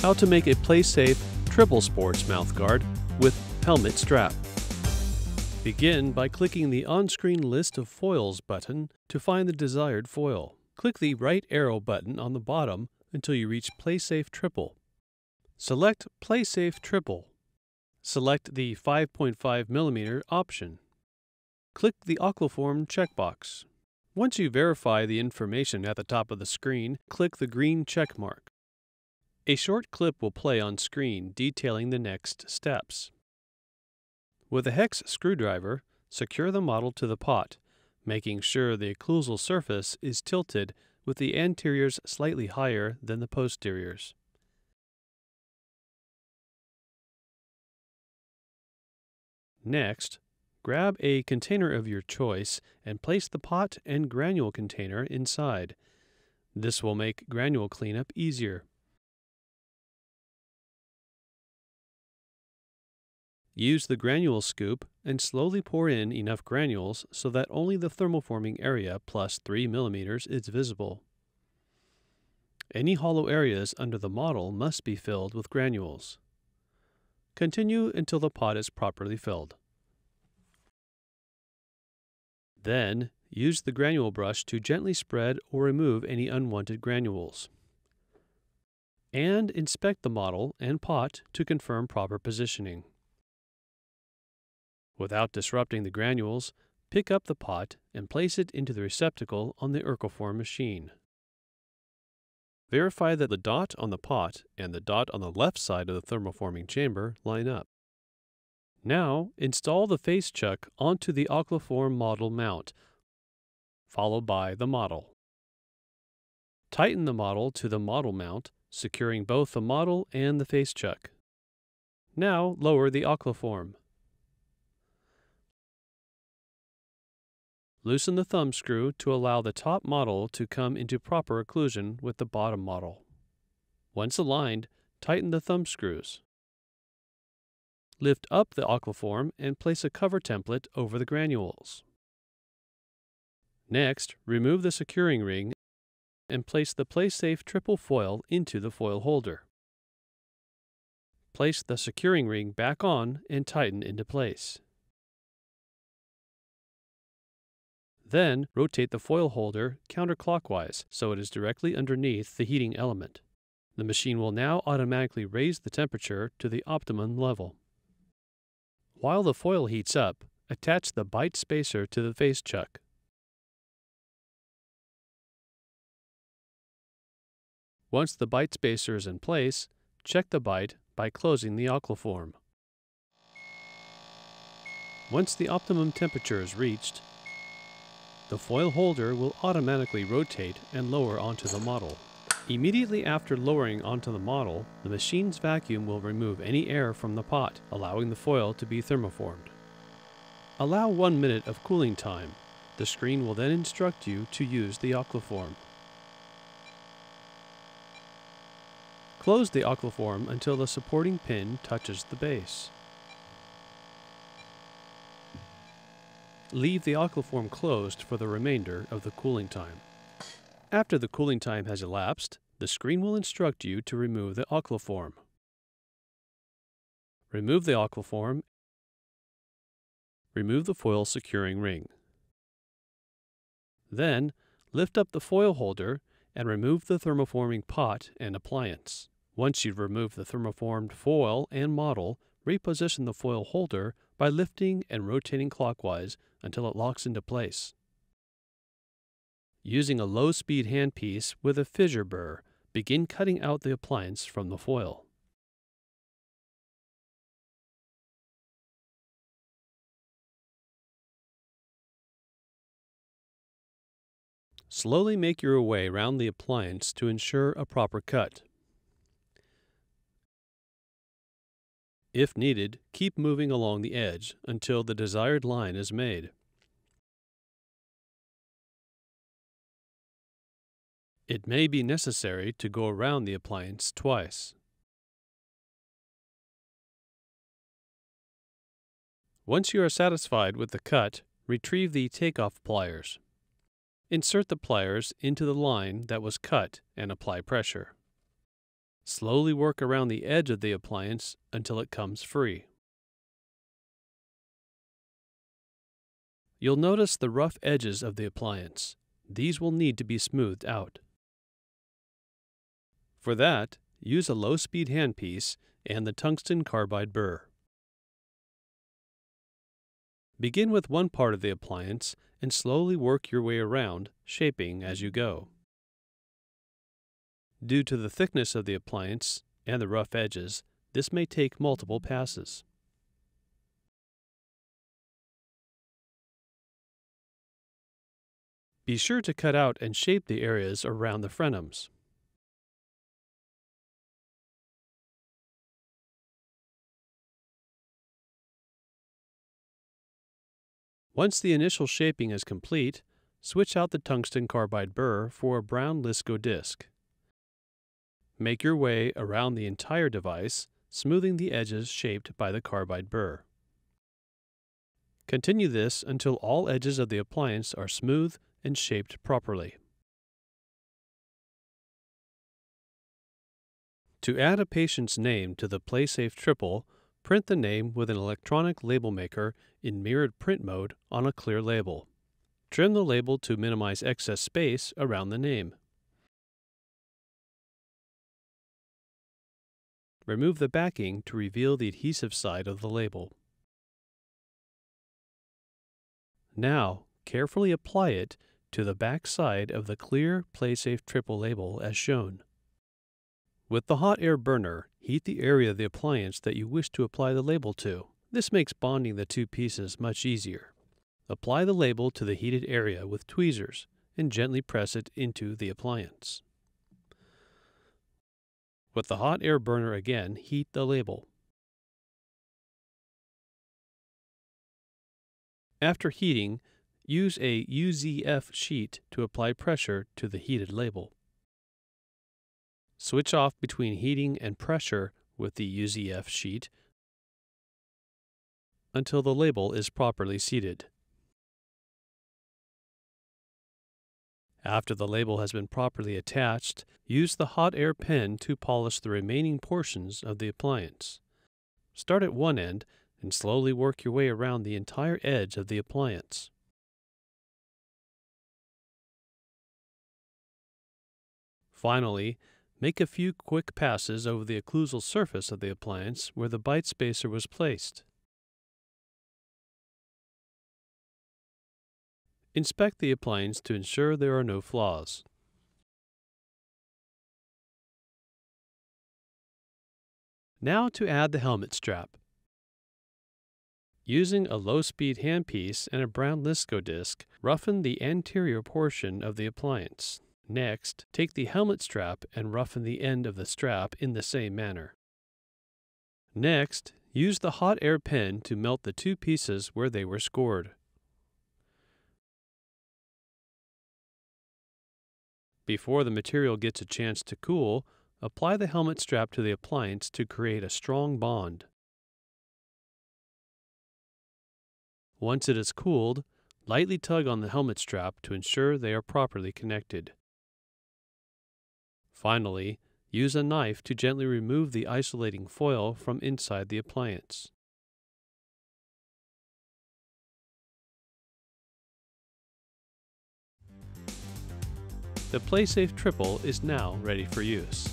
How to make a PlaySafe triple sports mouthguard with helmet strap. Begin by clicking the on-screen List of Foils button to find the desired foil. Click the right arrow button on the bottom until you reach PlaySafe Triple. Select PlaySafe Triple. Select the 5.5mm option. Click the Aquaform checkbox. Once you verify the information at the top of the screen, click the green check mark. A short clip will play on screen detailing the next steps. With a hex screwdriver, secure the model to the pot, making sure the occlusal surface is tilted with the anteriors slightly higher than the posteriors. Next, grab a container of your choice and place the pot and granule container inside. This will make granule cleanup easier. Use the granule scoop and slowly pour in enough granules so that only the thermoforming area plus 3mm is visible. Any hollow areas under the model must be filled with granules. Continue until the pot is properly filled. Then, use the granule brush to gently spread or remove any unwanted granules. And inspect the model and pot to confirm proper positioning. Without disrupting the granules, pick up the pot and place it into the receptacle on the Aquaform machine. Verify that the dot on the pot and the dot on the left side of the thermoforming chamber line up. Now, install the face chuck onto the Aquaform model mount, followed by the model. Tighten the model to the model mount, securing both the model and the face chuck. Now, lower the Aquaform. Loosen the thumb screw to allow the top model to come into proper occlusion with the bottom model. Once aligned, tighten the thumb screws. Lift up the Aquaform and place a cover template over the granules. Next, remove the securing ring and place the PlaySafe triple foil into the foil holder. Place the securing ring back on and tighten into place. Then, rotate the foil holder counterclockwise so it is directly underneath the heating element. The machine will now automatically raise the temperature to the optimum level. While the foil heats up, attach the bite spacer to the face chuck. Once the bite spacer is in place, check the bite by closing the Aquaform. Once the optimum temperature is reached, the foil holder will automatically rotate and lower onto the model. Immediately after lowering onto the model, the machine's vacuum will remove any air from the pot, allowing the foil to be thermoformed. Allow 1 minute of cooling time. The screen will then instruct you to use the Aquaform. Close the Aquaform until the supporting pin touches the base. Leave the Aquaform closed for the remainder of the cooling time. After the cooling time has elapsed, the screen will instruct you to remove the Aquaform. Remove the Aquaform. Remove the foil securing ring. Then, lift up the foil holder and remove the thermoforming pot and appliance. Once you've removed the thermoformed foil and model, reposition the foil holder by lifting and rotating clockwise until it locks into place. Using a low-speed handpiece with a fissure burr, begin cutting out the appliance from the foil. Slowly make your way around the appliance to ensure a proper cut. If needed, keep moving along the edge until the desired line is made. It may be necessary to go around the appliance twice. Once you are satisfied with the cut, retrieve the takeoff pliers. Insert the pliers into the line that was cut and apply pressure. Slowly work around the edge of the appliance until it comes free. You'll notice the rough edges of the appliance. These will need to be smoothed out. For that, use a low-speed handpiece and the tungsten carbide burr. Begin with one part of the appliance and slowly work your way around, shaping as you go. Due to the thickness of the appliance and the rough edges, this may take multiple passes. Be sure to cut out and shape the areas around the frenums. Once the initial shaping is complete, switch out the tungsten carbide burr for a brown Lisco disc. Make your way around the entire device, smoothing the edges shaped by the carbide burr. Continue this until all edges of the appliance are smooth and shaped properly. To add a patient's name to the PlaySafe triple, print the name with an electronic label maker in mirrored print mode on a clear label. Trim the label to minimize excess space around the name. Remove the backing to reveal the adhesive side of the label. Now, carefully apply it to the back side of the clear PlaySafe triple label as shown. With the hot air burner, heat the area of the appliance that you wish to apply the label to. This makes bonding the two pieces much easier. Apply the label to the heated area with tweezers and gently press it into the appliance. With the hot air burner again, heat the label. After heating, use a UZF sheet to apply pressure to the heated label. Switch off between heating and pressure with the UZF sheet until the label is properly seated. After the label has been properly attached, use the hot air pen to polish the remaining portions of the appliance. Start at one end and slowly work your way around the entire edge of the appliance. Finally, make a few quick passes over the occlusal surface of the appliance where the bite spacer was placed. Inspect the appliance to ensure there are no flaws. Now to add the helmet strap. Using a low-speed handpiece and a brown Lisco disc, roughen the anterior portion of the appliance. Next, take the helmet strap and roughen the end of the strap in the same manner. Next, use the hot air pen to melt the two pieces where they were scored. Before the material gets a chance to cool, apply the helmet strap to the appliance to create a strong bond. Once it is cooled, lightly tug on the helmet strap to ensure they are properly connected. Finally, use a knife to gently remove the isolating foil from inside the appliance. The PlaySafe triple is now ready for use.